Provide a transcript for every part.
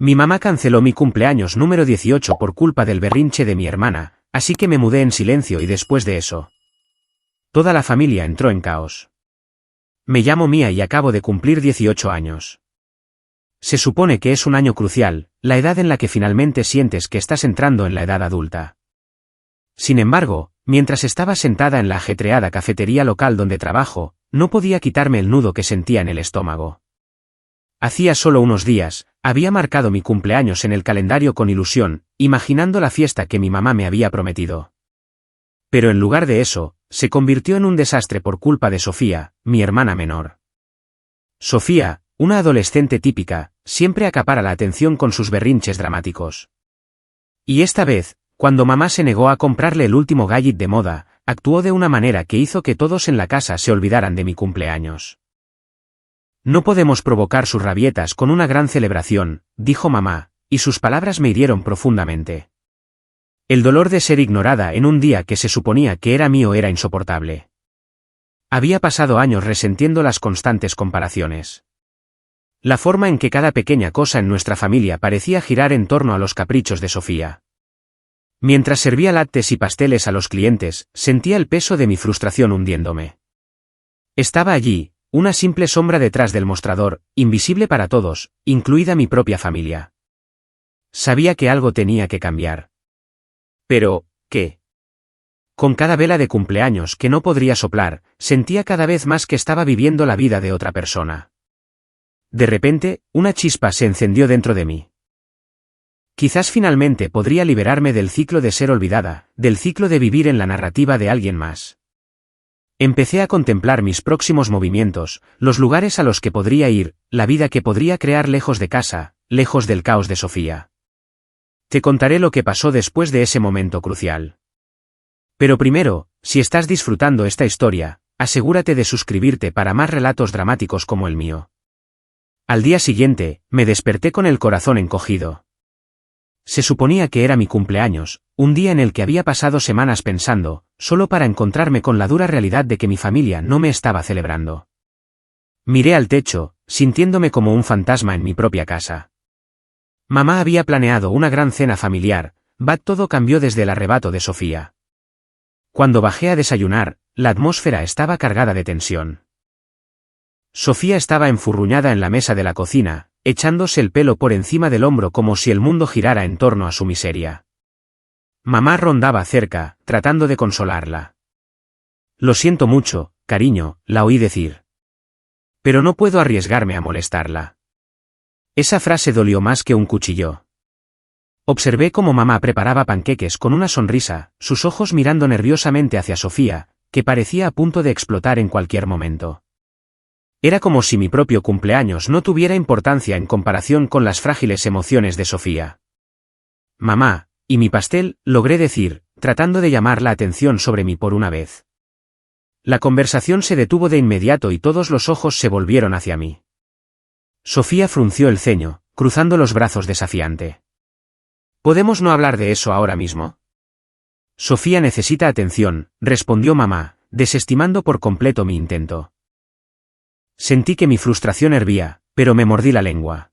Mi mamá canceló mi cumpleaños número 18 por culpa del berrinche de mi hermana, así que me mudé en silencio y después de eso, toda la familia entró en caos. Me llamo Mía y acabo de cumplir 18 años. Se supone que es un año crucial, la edad en la que finalmente sientes que estás entrando en la edad adulta. Sin embargo, mientras estaba sentada en la ajetreada cafetería local donde trabajo, no podía quitarme el nudo que sentía en el estómago. Hacía solo unos días, había marcado mi cumpleaños en el calendario con ilusión, imaginando la fiesta que mi mamá me había prometido. Pero en lugar de eso, se convirtió en un desastre por culpa de Sofía, mi hermana menor. Sofía, una adolescente típica, siempre acapara la atención con sus berrinches dramáticos. Y esta vez, cuando mamá se negó a comprarle el último gadget de moda, actuó de una manera que hizo que todos en la casa se olvidaran de mi cumpleaños. No podemos provocar sus rabietas con una gran celebración, dijo mamá, y sus palabras me hirieron profundamente. El dolor de ser ignorada en un día que se suponía que era mío era insoportable. Había pasado años resentiendo las constantes comparaciones. La forma en que cada pequeña cosa en nuestra familia parecía girar en torno a los caprichos de Sofía. Mientras servía lattes y pasteles a los clientes, sentía el peso de mi frustración hundiéndome. Estaba allí, una simple sombra detrás del mostrador, invisible para todos, incluida mi propia familia. Sabía que algo tenía que cambiar. Pero, ¿qué? Con cada vela de cumpleaños que no podría soplar, sentía cada vez más que estaba viviendo la vida de otra persona. De repente, una chispa se encendió dentro de mí. Quizás finalmente podría liberarme del ciclo de ser olvidada, del ciclo de vivir en la narrativa de alguien más. Empecé a contemplar mis próximos movimientos, los lugares a los que podría ir, la vida que podría crear lejos de casa, lejos del caos de Sofía. Te contaré lo que pasó después de ese momento crucial. Pero primero, si estás disfrutando esta historia, asegúrate de suscribirte para más relatos dramáticos como el mío. Al día siguiente, me desperté con el corazón encogido. Se suponía que era mi cumpleaños, un día en el que había pasado semanas pensando, solo para encontrarme con la dura realidad de que mi familia no me estaba celebrando. Miré al techo, sintiéndome como un fantasma en mi propia casa. Mamá había planeado una gran cena familiar, todo cambió desde el arrebato de Sofía. Cuando bajé a desayunar, la atmósfera estaba cargada de tensión. Sofía estaba enfurruñada en la mesa de la cocina, echándose el pelo por encima del hombro como si el mundo girara en torno a su miseria. Mamá rondaba cerca, tratando de consolarla. Lo siento mucho, cariño, la oí decir. Pero no puedo arriesgarme a molestarla. Esa frase dolió más que un cuchillo. Observé cómo mamá preparaba panqueques con una sonrisa, sus ojos mirando nerviosamente hacia Sofía, que parecía a punto de explotar en cualquier momento. Era como si mi propio cumpleaños no tuviera importancia en comparación con las frágiles emociones de Sofía. Mamá, ¿y mi pastel?, logré decir, tratando de llamar la atención sobre mí por una vez. La conversación se detuvo de inmediato y todos los ojos se volvieron hacia mí. Sofía frunció el ceño, cruzando los brazos desafiante. ¿Podemos no hablar de eso ahora mismo? Sofía necesita atención, respondió mamá, desestimando por completo mi intento. Sentí que mi frustración hervía, pero me mordí la lengua.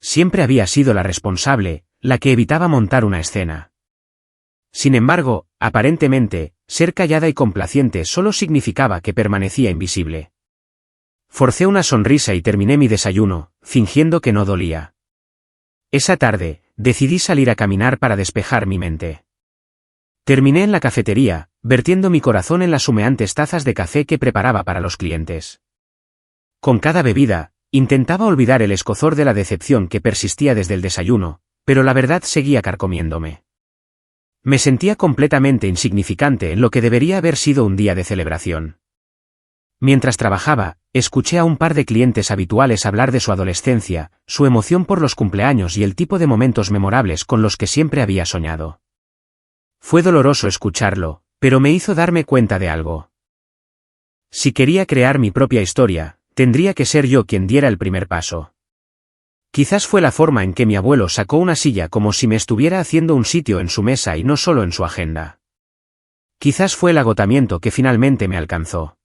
Siempre había sido la responsable, la que evitaba montar una escena. Sin embargo, aparentemente, ser callada y complaciente solo significaba que permanecía invisible. Forcé una sonrisa y terminé mi desayuno, fingiendo que no dolía. Esa tarde, decidí salir a caminar para despejar mi mente. Terminé en la cafetería, vertiendo mi corazón en las humeantes tazas de café que preparaba para los clientes. Con cada bebida, intentaba olvidar el escozor de la decepción que persistía desde el desayuno, pero la verdad seguía carcomiéndome. Me sentía completamente insignificante en lo que debería haber sido un día de celebración. Mientras trabajaba, escuché a un par de clientes habituales hablar de su adolescencia, su emoción por los cumpleaños y el tipo de momentos memorables con los que siempre había soñado. Fue doloroso escucharlo, pero me hizo darme cuenta de algo. Si quería crear mi propia historia, tendría que ser yo quien diera el primer paso. Quizás fue la forma en que mi abuelo sacó una silla como si me estuviera haciendo un sitio en su mesa y no solo en su agenda. Quizás fue el agotamiento que finalmente me alcanzó.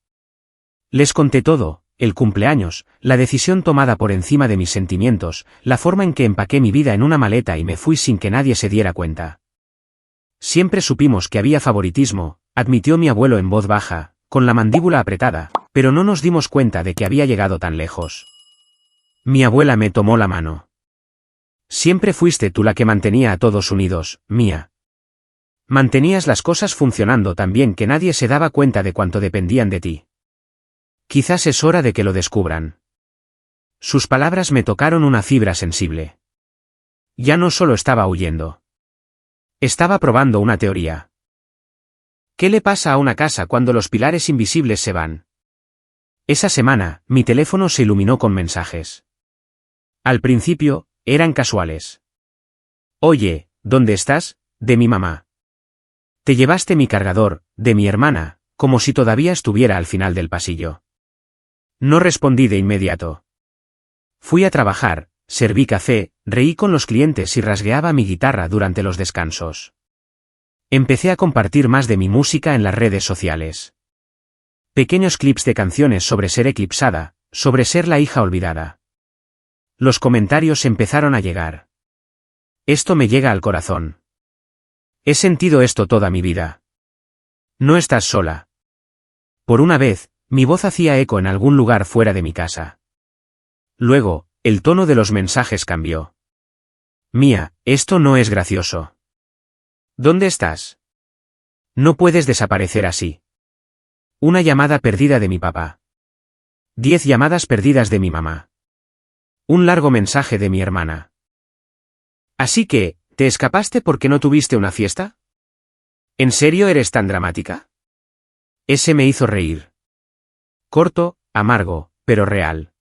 Les conté todo, el cumpleaños, la decisión tomada por encima de mis sentimientos, la forma en que empaqué mi vida en una maleta y me fui sin que nadie se diera cuenta. Siempre supimos que había favoritismo, admitió mi abuelo en voz baja, con la mandíbula apretada, pero no nos dimos cuenta de que había llegado tan lejos. Mi abuela me tomó la mano. Siempre fuiste tú la que mantenía a todos unidos, Mía. Mantenías las cosas funcionando tan bien que nadie se daba cuenta de cuánto dependían de ti. Quizás es hora de que lo descubran. Sus palabras me tocaron una fibra sensible. Ya no solo estaba huyendo. Estaba probando una teoría. ¿Qué le pasa a una casa cuando los pilares invisibles se van? Esa semana, mi teléfono se iluminó con mensajes. Al principio, eran casuales. Oye, ¿dónde estás? De mi mamá. Te llevaste mi cargador, de mi hermana, como si todavía estuviera al final del pasillo. No respondí de inmediato. Fui a trabajar, serví café, reí con los clientes y rasgueaba mi guitarra durante los descansos. Empecé a compartir más de mi música en las redes sociales. Pequeños clips de canciones sobre ser eclipsada, sobre ser la hija olvidada. Los comentarios empezaron a llegar. Esto me llega al corazón. He sentido esto toda mi vida. No estás sola. Por una vez, mi voz hacía eco en algún lugar fuera de mi casa. Luego, el tono de los mensajes cambió. Mía, esto no es gracioso. ¿Dónde estás? No puedes desaparecer así. Una llamada perdida de mi papá. 10 llamadas perdidas de mi mamá. Un largo mensaje de mi hermana. Así que, ¿te escapaste porque no tuviste una fiesta? ¿En serio eres tan dramática? Ese me hizo reír. Corto, amargo, pero real.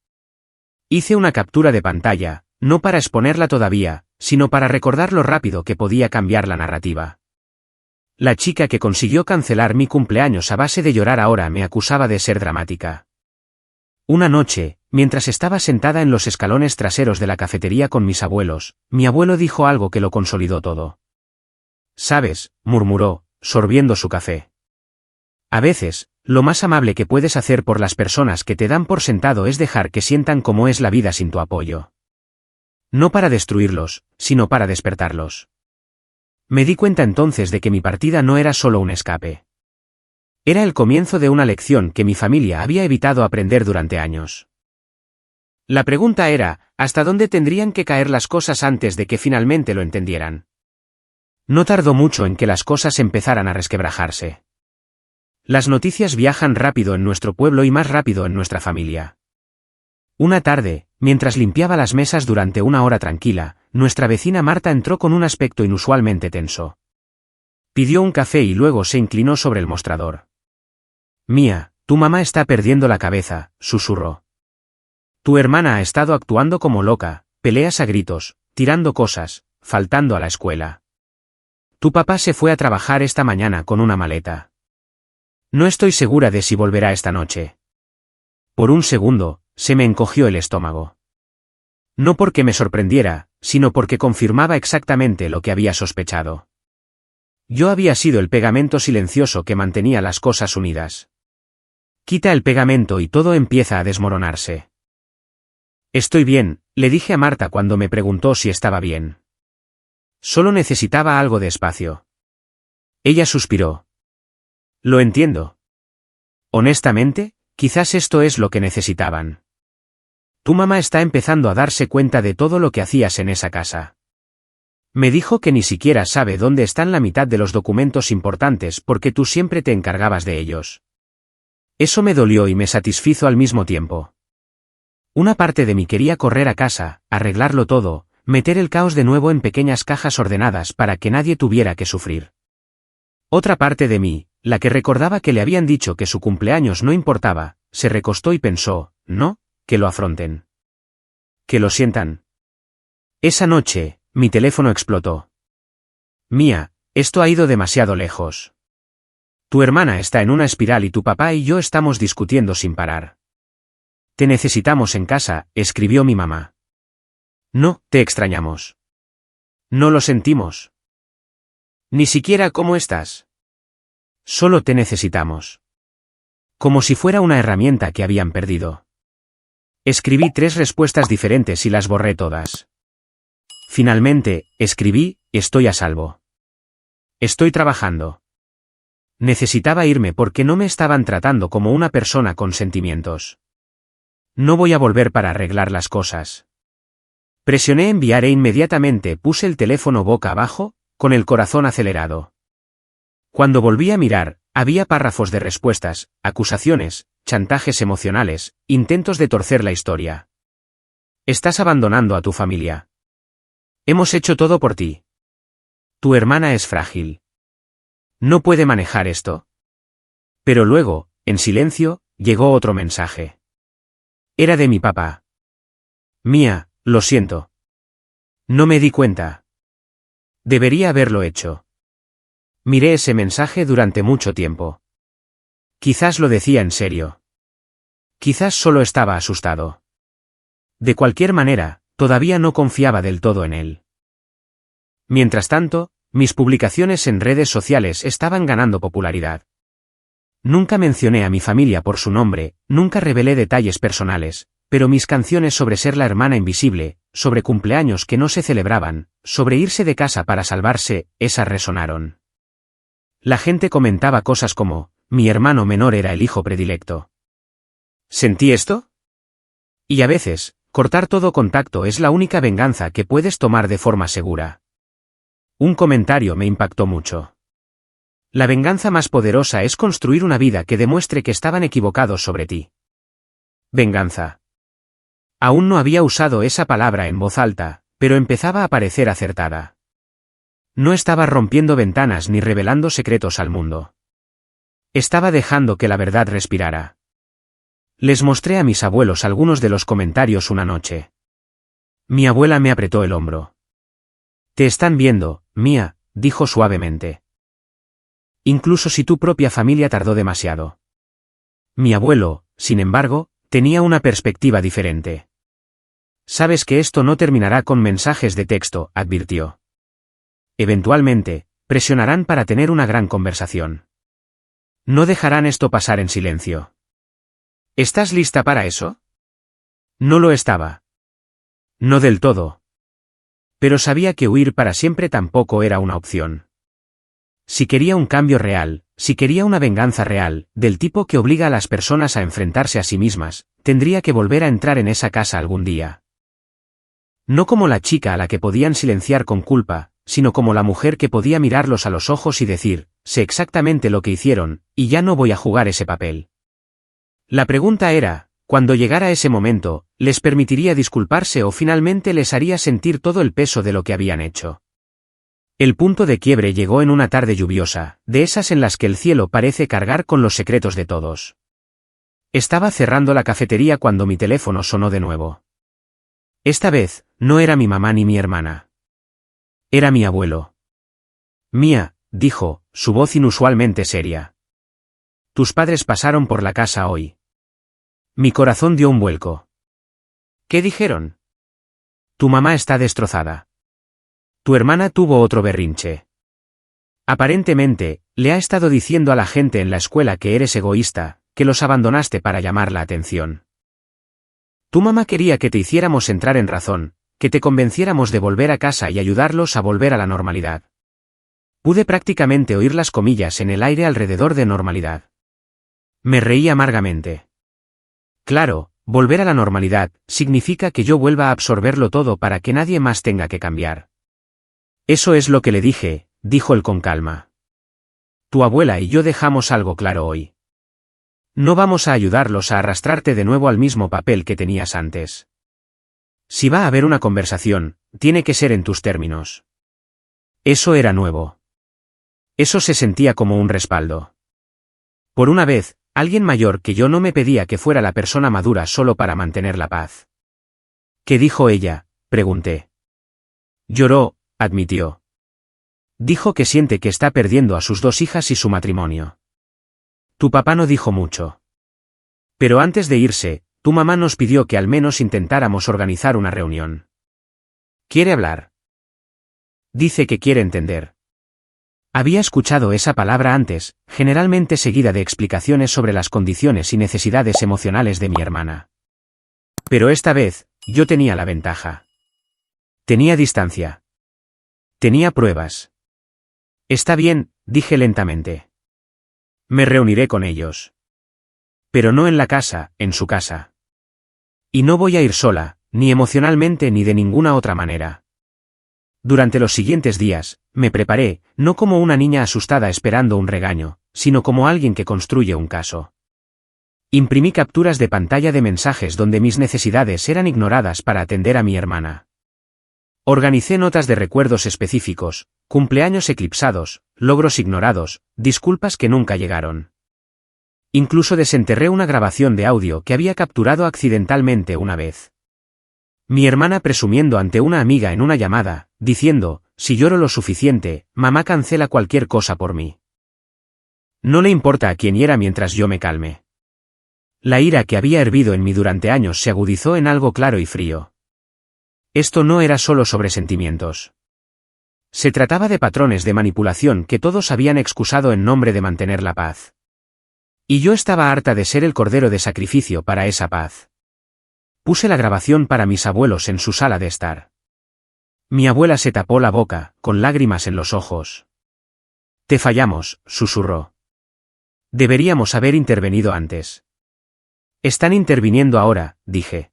Hice una captura de pantalla, no para exponerla todavía, sino para recordar lo rápido que podía cambiar la narrativa. La chica que consiguió cancelar mi cumpleaños a base de llorar ahora me acusaba de ser dramática. Una noche, mientras estaba sentada en los escalones traseros de la cafetería con mis abuelos, mi abuelo dijo algo que lo consolidó todo. «¿Sabes?», murmuró, sorbiendo su café. A veces, lo más amable que puedes hacer por las personas que te dan por sentado es dejar que sientan cómo es la vida sin tu apoyo. No para destruirlos, sino para despertarlos. Me di cuenta entonces de que mi partida no era solo un escape. Era el comienzo de una lección que mi familia había evitado aprender durante años. La pregunta era, ¿hasta dónde tendrían que caer las cosas antes de que finalmente lo entendieran? No tardó mucho en que las cosas empezaran a resquebrajarse. Las noticias viajan rápido en nuestro pueblo y más rápido en nuestra familia. Una tarde, mientras limpiaba las mesas durante una hora tranquila, nuestra vecina Marta entró con un aspecto inusualmente tenso. Pidió un café y luego se inclinó sobre el mostrador. «Mía, tu mamá está perdiendo la cabeza», susurró. «Tu hermana ha estado actuando como loca, peleas a gritos, tirando cosas, faltando a la escuela. Tu papá se fue a trabajar esta mañana con una maleta. No estoy segura de si volverá esta noche». Por un segundo, se me encogió el estómago. No porque me sorprendiera, sino porque confirmaba exactamente lo que había sospechado. Yo había sido el pegamento silencioso que mantenía las cosas unidas. Quita el pegamento y todo empieza a desmoronarse. «Estoy bien», le dije a Marta cuando me preguntó si estaba bien. Solo necesitaba algo de espacio. Ella suspiró. «Lo entiendo. Honestamente, quizás esto es lo que necesitaban. Tu mamá está empezando a darse cuenta de todo lo que hacías en esa casa. Me dijo que ni siquiera sabe dónde están la mitad de los documentos importantes porque tú siempre te encargabas de ellos». Eso me dolió y me satisfizo al mismo tiempo. Una parte de mí quería correr a casa, arreglarlo todo, meter el caos de nuevo en pequeñas cajas ordenadas para que nadie tuviera que sufrir. Otra parte de mí, la que recordaba que le habían dicho que su cumpleaños no importaba, se recostó y pensó, no, que lo afronten. Que lo sientan. Esa noche, mi teléfono explotó. «Mía, esto ha ido demasiado lejos. Tu hermana está en una espiral y tu papá y yo estamos discutiendo sin parar. Te necesitamos en casa», escribió mi mamá. «No, te extrañamos. No lo sentimos. Ni siquiera cómo estás. Solo te necesitamos». Como si fuera una herramienta que habían perdido. Escribí 3 respuestas diferentes y las borré todas. Finalmente, escribí, estoy a salvo. Estoy trabajando. Necesitaba irme porque no me estaban tratando como una persona con sentimientos. No voy a volver para arreglar las cosas. Presioné enviar e inmediatamente puse el teléfono boca abajo, con el corazón acelerado. Cuando volví a mirar, había párrafos de respuestas, acusaciones, chantajes emocionales, intentos de torcer la historia. Estás abandonando a tu familia. Hemos hecho todo por ti. Tu hermana es frágil. No puede manejar esto. Pero luego, en silencio, llegó otro mensaje. Era de mi papá. Mía, lo siento. No me di cuenta. Debería haberlo hecho. Miré ese mensaje durante mucho tiempo. Quizás lo decía en serio. Quizás solo estaba asustado. De cualquier manera, todavía no confiaba del todo en él. Mientras tanto, mis publicaciones en redes sociales estaban ganando popularidad. Nunca mencioné a mi familia por su nombre, nunca revelé detalles personales, pero mis canciones sobre ser la hermana invisible, sobre cumpleaños que no se celebraban, sobre irse de casa para salvarse, esas resonaron. La gente comentaba cosas como, mi hermano menor era el hijo predilecto. ¿Sentí esto? Y a veces, cortar todo contacto es la única venganza que puedes tomar de forma segura. Un comentario me impactó mucho. La venganza más poderosa es construir una vida que demuestre que estaban equivocados sobre ti. Venganza. Aún no había usado esa palabra en voz alta, pero empezaba a parecer acertada. No estaba rompiendo ventanas ni revelando secretos al mundo. Estaba dejando que la verdad respirara. Les mostré a mis abuelos algunos de los comentarios una noche. Mi abuela me apretó el hombro. Te están viendo, Mía, dijo suavemente. Incluso si tu propia familia tardó demasiado. Mi abuelo, sin embargo, tenía una perspectiva diferente. Sabes que esto no terminará con mensajes de texto, advirtió. Eventualmente, presionarán para tener una gran conversación. No dejarán esto pasar en silencio. ¿Estás lista para eso? No lo estaba. No del todo. Pero sabía que huir para siempre tampoco era una opción. Si quería un cambio real, si quería una venganza real, del tipo que obliga a las personas a enfrentarse a sí mismas, tendría que volver a entrar en esa casa algún día. No como la chica a la que podían silenciar con culpa, sino como la mujer que podía mirarlos a los ojos y decir, sé exactamente lo que hicieron, y ya no voy a jugar ese papel. La pregunta era, cuando llegara ese momento, ¿les permitiría disculparse o finalmente les haría sentir todo el peso de lo que habían hecho? El punto de quiebre llegó en una tarde lluviosa, de esas en las que el cielo parece cargar con los secretos de todos. Estaba cerrando la cafetería cuando mi teléfono sonó de nuevo. Esta vez, no era mi mamá ni mi hermana. Era mi abuelo. Mía, dijo, su voz inusualmente seria. Tus padres pasaron por la casa hoy. Mi corazón dio un vuelco. ¿Qué dijeron? Tu mamá está destrozada. Tu hermana tuvo otro berrinche. Aparentemente, le ha estado diciendo a la gente en la escuela que eres egoísta, que los abandonaste para llamar la atención. Tu mamá quería que te hiciéramos entrar en razón, que te convenciéramos de volver a casa y ayudarlos a volver a la normalidad. Pude prácticamente oír las comillas en el aire alrededor de normalidad. Me reí amargamente. Claro, volver a la normalidad significa que yo vuelva a absorberlo todo para que nadie más tenga que cambiar. Eso es lo que le dije, dijo él con calma. Tu abuela y yo dejamos algo claro hoy. No vamos a ayudarlos a arrastrarte de nuevo al mismo papel que tenías antes. Si va a haber una conversación, tiene que ser en tus términos. Eso era nuevo. Eso se sentía como un respaldo. Por una vez, alguien mayor que yo no me pedía que fuera la persona madura solo para mantener la paz. ¿Qué dijo ella?, pregunté. Lloró, admitió. Dijo que siente que está perdiendo a sus 2 hijas y su matrimonio. Tu papá no dijo mucho. Pero antes de irse, tu mamá nos pidió que al menos intentáramos organizar una reunión. ¿Quiere hablar? Dice que quiere entender. Había escuchado esa palabra antes, generalmente seguida de explicaciones sobre las condiciones y necesidades emocionales de mi hermana. Pero esta vez, yo tenía la ventaja. Tenía distancia. Tenía pruebas. Está bien, dije lentamente. Me reuniré con ellos. Pero no en la casa, en su casa. Y no voy a ir sola, ni emocionalmente ni de ninguna otra manera. Durante los siguientes días, me preparé, no como una niña asustada esperando un regaño, sino como alguien que construye un caso. Imprimí capturas de pantalla de mensajes donde mis necesidades eran ignoradas para atender a mi hermana. Organicé notas de recuerdos específicos, cumpleaños eclipsados, logros ignorados, disculpas que nunca llegaron. Incluso desenterré una grabación de audio que había capturado accidentalmente una vez. Mi hermana presumiendo ante una amiga en una llamada, diciendo, si lloro lo suficiente, mamá cancela cualquier cosa por mí. No le importa a quién hiera mientras yo me calme. La ira que había hervido en mí durante años se agudizó en algo claro y frío. Esto no era solo sobre sentimientos. Se trataba de patrones de manipulación que todos habían excusado en nombre de mantener la paz. Y yo estaba harta de ser el cordero de sacrificio para esa paz. Puse la grabación para mis abuelos en su sala de estar. Mi abuela se tapó la boca, con lágrimas en los ojos. Te fallamos, susurró. Deberíamos haber intervenido antes. Están interviniendo ahora, dije.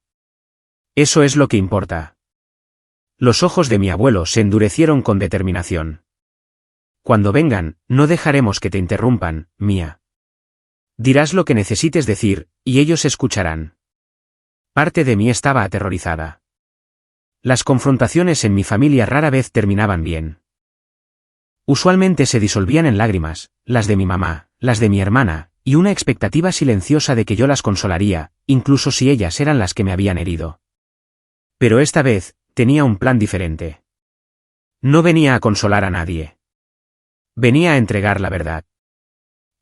Eso es lo que importa. Los ojos de mi abuelo se endurecieron con determinación. Cuando vengan, no dejaremos que te interrumpan, Mía. Dirás lo que necesites decir, y ellos escucharán. Parte de mí estaba aterrorizada. Las confrontaciones en mi familia rara vez terminaban bien. Usualmente se disolvían en lágrimas, las de mi mamá, las de mi hermana, y una expectativa silenciosa de que yo las consolaría, incluso si ellas eran las que me habían herido. Pero esta vez, tenía un plan diferente. No venía a consolar a nadie. Venía a entregar la verdad.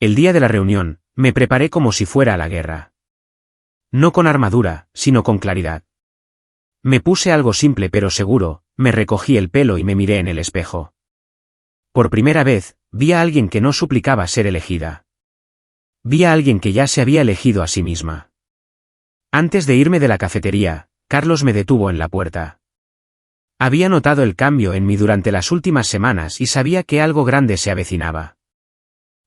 El día de la reunión, me preparé como si fuera a la guerra. No con armadura, sino con claridad. Me puse algo simple pero seguro, me recogí el pelo y me miré en el espejo. Por primera vez, vi a alguien que no suplicaba ser elegida. Vi a alguien que ya se había elegido a sí misma. Antes de irme de la cafetería, Carlos me detuvo en la puerta. Había notado el cambio en mí durante las últimas semanas y sabía que algo grande se avecinaba.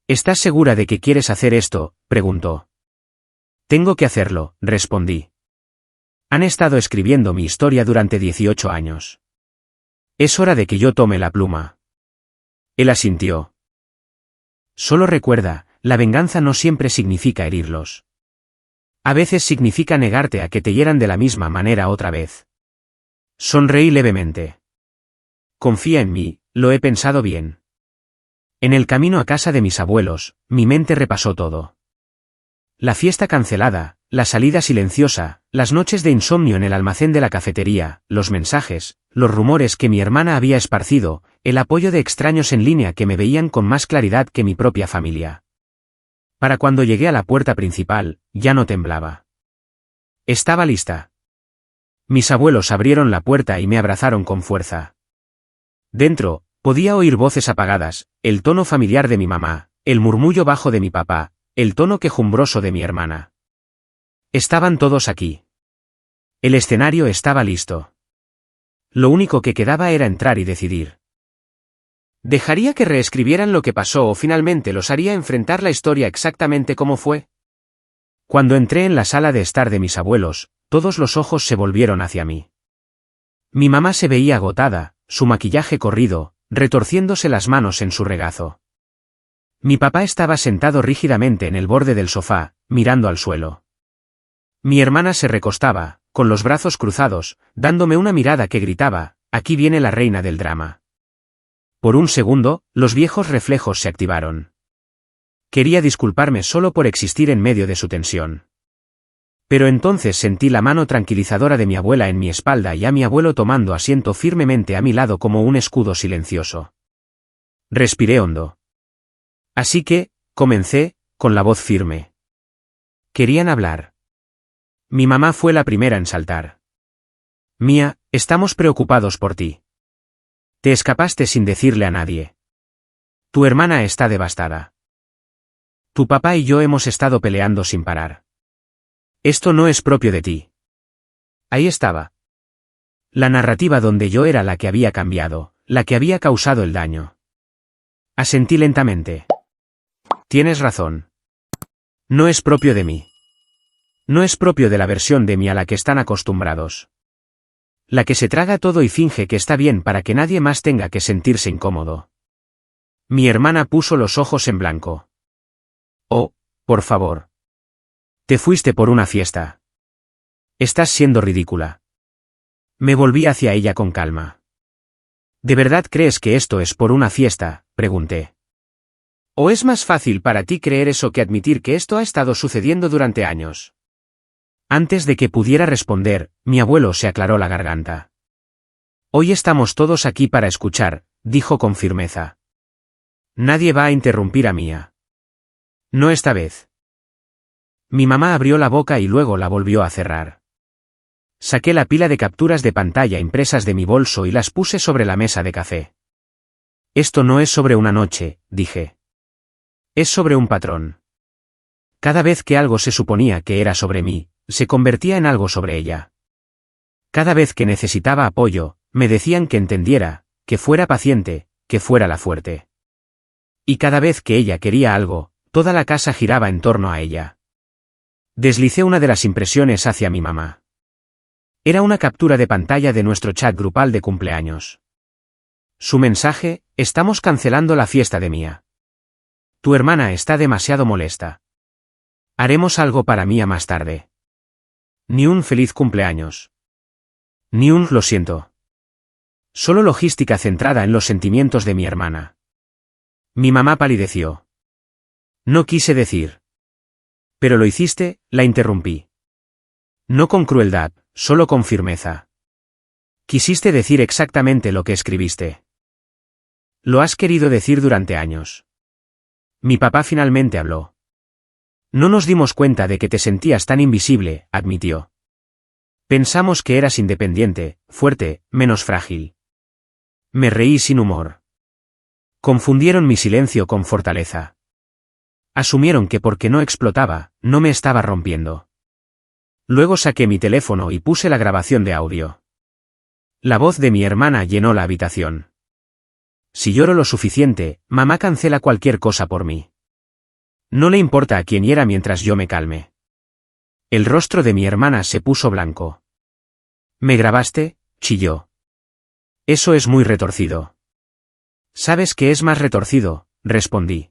¿Estás segura de que quieres hacer esto?, preguntó. Tengo que hacerlo, respondí. Han estado escribiendo mi historia durante 18 años. Es hora de que yo tome la pluma. Él asintió. Solo recuerda, la venganza no siempre significa herirlos. A veces significa negarte a que te hieran de la misma manera otra vez. Sonreí levemente. Confía en mí, lo he pensado bien. En el camino a casa de mis abuelos, mi mente repasó todo. La fiesta cancelada, la salida silenciosa, las noches de insomnio en el almacén de la cafetería, los mensajes, los rumores que mi hermana había esparcido, el apoyo de extraños en línea que me veían con más claridad que mi propia familia. Para cuando llegué a la puerta principal, ya no temblaba. Estaba lista. Mis abuelos abrieron la puerta y me abrazaron con fuerza. Dentro, podía oír voces apagadas, el tono familiar de mi mamá, el murmullo bajo de mi papá, el tono quejumbroso de mi hermana. Estaban todos aquí. El escenario estaba listo. Lo único que quedaba era entrar y decidir. ¿Dejaría que reescribieran lo que pasó o finalmente los haría enfrentar la historia exactamente como fue? Cuando entré en la sala de estar de mis abuelos, todos los ojos se volvieron hacia mí. Mi mamá se veía agotada, su maquillaje corrido, retorciéndose las manos en su regazo. Mi papá estaba sentado rígidamente en el borde del sofá, mirando al suelo. Mi hermana se recostaba, con los brazos cruzados, dándome una mirada que gritaba, aquí viene la reina del drama. Por un segundo, los viejos reflejos se activaron. Quería disculparme solo por existir en medio de su tensión. Pero entonces sentí la mano tranquilizadora de mi abuela en mi espalda y a mi abuelo tomando asiento firmemente a mi lado como un escudo silencioso. Respiré hondo. Así que, comencé, con la voz firme. Querían hablar. Mi mamá fue la primera en saltar. Mía, estamos preocupados por ti. Te escapaste sin decirle a nadie. Tu hermana está devastada. Tu papá y yo hemos estado peleando sin parar. Esto no es propio de ti. Ahí estaba. La narrativa donde yo era la que había cambiado, la que había causado el daño. Asentí lentamente. Tienes razón. No es propio de mí. No es propio de la versión de mí a la que están acostumbrados. La que se traga todo y finge que está bien para que nadie más tenga que sentirse incómodo. Mi hermana puso los ojos en blanco. Oh, por favor. Te fuiste por una fiesta. Estás siendo ridícula. Me volví hacia ella con calma. ¿De verdad crees que esto es por una fiesta?, pregunté. ¿O es más fácil para ti creer eso que admitir que esto ha estado sucediendo durante años? Antes de que pudiera responder, mi abuelo se aclaró la garganta. Hoy estamos todos aquí para escuchar, dijo con firmeza. Nadie va a interrumpir a Mía. No esta vez. Mi mamá abrió la boca y luego la volvió a cerrar. Saqué la pila de capturas de pantalla impresas de mi bolso y las puse sobre la mesa de café. Esto no es sobre una noche, dije. Es sobre un patrón. Cada vez que algo se suponía que era sobre mí, se convertía en algo sobre ella. Cada vez que necesitaba apoyo, me decían que entendiera, que fuera paciente, que fuera la fuerte. Y cada vez que ella quería algo, toda la casa giraba en torno a ella. Deslicé una de las impresiones hacia mi mamá. Era una captura de pantalla de nuestro chat grupal de cumpleaños. Su mensaje: estamos cancelando la fiesta de Mía. Tu hermana está demasiado molesta. Haremos algo para Mía más tarde. Ni un feliz cumpleaños. Ni un lo siento. Solo logística centrada en los sentimientos de mi hermana. Mi mamá palideció. No quise decir. Pero lo hiciste, la interrumpí. No con crueldad, solo con firmeza. Quisiste decir exactamente lo que escribiste. Lo has querido decir durante años. Mi papá finalmente habló. No nos dimos cuenta de que te sentías tan invisible, admitió. Pensamos que eras independiente, fuerte, menos frágil. Me reí sin humor. Confundieron mi silencio con fortaleza. Asumieron que porque no explotaba, no me estaba rompiendo. Luego saqué mi teléfono y puse la grabación de audio. La voz de mi hermana llenó la habitación. Si lloro lo suficiente, mamá cancela cualquier cosa por mí. No le importa a quién hiera mientras yo me calme. El rostro de mi hermana se puso blanco. ¿Me grabaste?, chilló. Eso es muy retorcido. ¿Sabes qué es más retorcido?, respondí.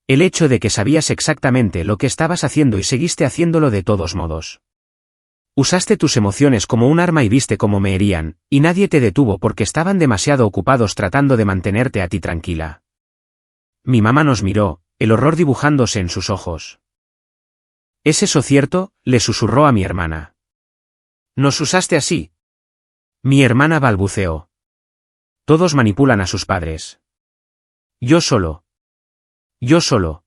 El hecho de que sabías exactamente lo que estabas haciendo y seguiste haciéndolo de todos modos. Usaste tus emociones como un arma y viste cómo me herían, y nadie te detuvo porque estaban demasiado ocupados tratando de mantenerte a ti tranquila. Mi mamá nos miró, el horror dibujándose en sus ojos. ¿Es eso cierto?, le susurró a mi hermana. ¿Nos usaste así? Mi hermana balbuceó. Todos manipulan a sus padres. Yo solo. Yo solo.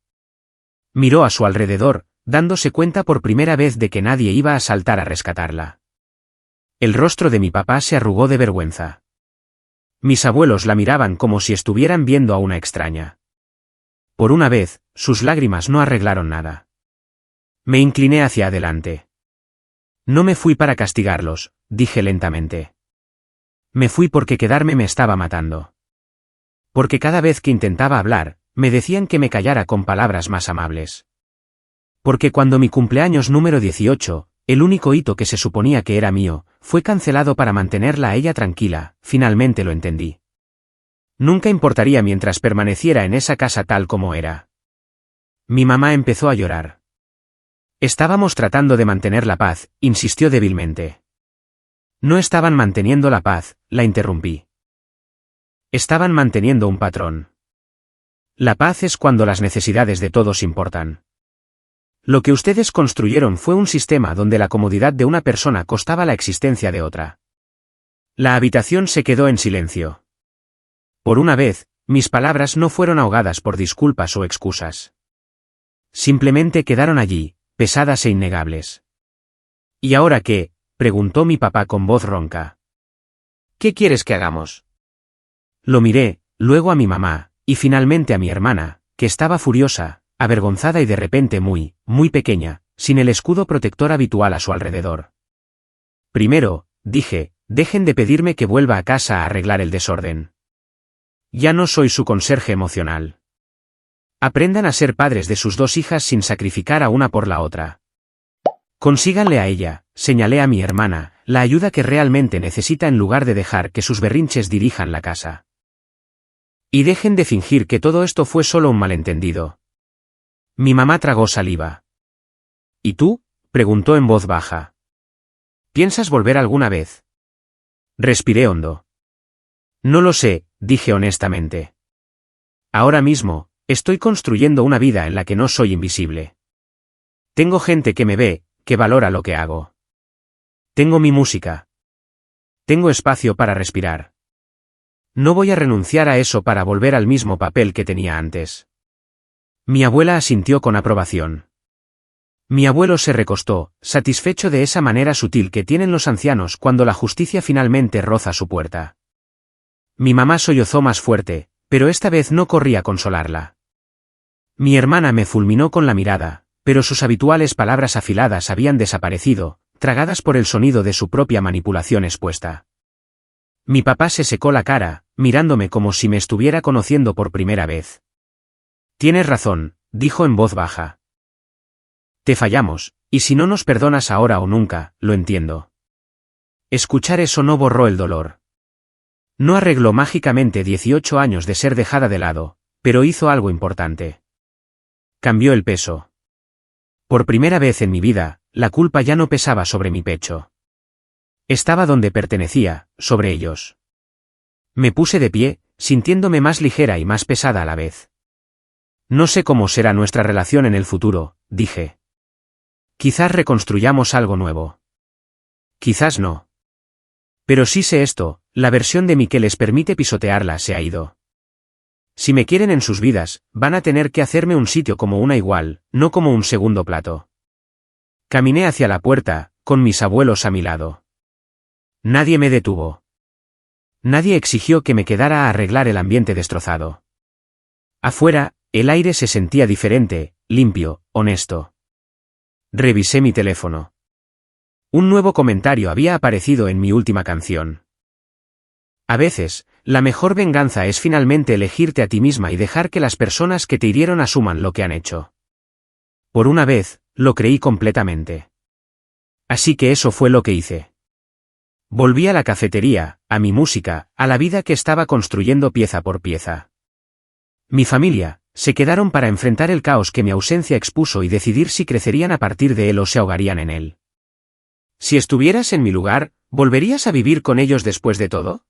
Miró a su alrededor, dándose cuenta por primera vez de que nadie iba a saltar a rescatarla. El rostro de mi papá se arrugó de vergüenza. Mis abuelos la miraban como si estuvieran viendo a una extraña. Por una vez, sus lágrimas no arreglaron nada. Me incliné hacia adelante. No me fui para castigarlos, dije lentamente. Me fui porque quedarme me estaba matando. Porque cada vez que intentaba hablar, me decían que me callara con palabras más amables. Porque cuando mi cumpleaños número 18, el único hito que se suponía que era mío, fue cancelado para mantenerla a ella tranquila, finalmente lo entendí. Nunca importaría mientras permaneciera en esa casa tal como era. Mi mamá empezó a llorar. Estábamos tratando de mantener la paz, insistió débilmente. No estaban manteniendo la paz, la interrumpí. Estaban manteniendo un patrón. La paz es cuando las necesidades de todos importan. Lo que ustedes construyeron fue un sistema donde la comodidad de una persona costaba la existencia de otra. La habitación se quedó en silencio. Por una vez, mis palabras no fueron ahogadas por disculpas o excusas. Simplemente quedaron allí, pesadas e innegables. ¿Y ahora qué?, preguntó mi papá con voz ronca. ¿Qué quieres que hagamos? Lo miré, luego a mi mamá, y finalmente a mi hermana, que estaba furiosa, avergonzada y de repente muy, muy pequeña, sin el escudo protector habitual a su alrededor. Primero, dije, dejen de pedirme que vuelva a casa a arreglar el desorden. Ya no soy su conserje emocional. Aprendan a ser padres de sus 2 hijas sin sacrificar a una por la otra. Consíganle a ella, señalé a mi hermana, la ayuda que realmente necesita en lugar de dejar que sus berrinches dirijan la casa. Y dejen de fingir que todo esto fue solo un malentendido. Mi mamá tragó saliva. ¿Y tú?, preguntó en voz baja. ¿Piensas volver alguna vez? Respiré hondo. No lo sé, dije honestamente. Ahora mismo, estoy construyendo una vida en la que no soy invisible. Tengo gente que me ve, que valora lo que hago. Tengo mi música. Tengo espacio para respirar. No voy a renunciar a eso para volver al mismo papel que tenía antes. Mi abuela asintió con aprobación. Mi abuelo se recostó, satisfecho de esa manera sutil que tienen los ancianos cuando la justicia finalmente roza su puerta. Mi mamá sollozó más fuerte, pero esta vez no corrí a consolarla. Mi hermana me fulminó con la mirada, pero sus habituales palabras afiladas habían desaparecido, tragadas por el sonido de su propia manipulación expuesta. Mi papá se secó la cara, mirándome como si me estuviera conociendo por primera vez. Tienes razón, dijo en voz baja. Te fallamos, y si no nos perdonas ahora o nunca, lo entiendo. Escuchar eso no borró el dolor. No arregló mágicamente 18 años de ser dejada de lado, pero hizo algo importante. Cambió el peso. Por primera vez en mi vida, la culpa ya no pesaba sobre mi pecho. Estaba donde pertenecía, sobre ellos. Me puse de pie, sintiéndome más ligera y más pesada a la vez. No sé cómo será nuestra relación en el futuro, dije. Quizás reconstruyamos algo nuevo. Quizás no. Pero sí sé esto, la versión de mí que les permite pisotearla se ha ido. Si me quieren en sus vidas, van a tener que hacerme un sitio como una igual, no como un segundo plato. Caminé hacia la puerta, con mis abuelos a mi lado. Nadie me detuvo. Nadie exigió que me quedara a arreglar el ambiente destrozado. Afuera, el aire se sentía diferente, limpio, honesto. Revisé mi teléfono. Un nuevo comentario había aparecido en mi última canción. A veces, la mejor venganza es finalmente elegirte a ti misma y dejar que las personas que te hirieron asuman lo que han hecho. Por una vez, lo creí completamente. Así que eso fue lo que hice. Volví a la cafetería, a mi música, a la vida que estaba construyendo pieza por pieza. Mi familia, se quedaron para enfrentar el caos que mi ausencia expuso y decidir si crecerían a partir de él o se ahogarían en él. Si estuvieras en mi lugar, ¿volverías a vivir con ellos después de todo?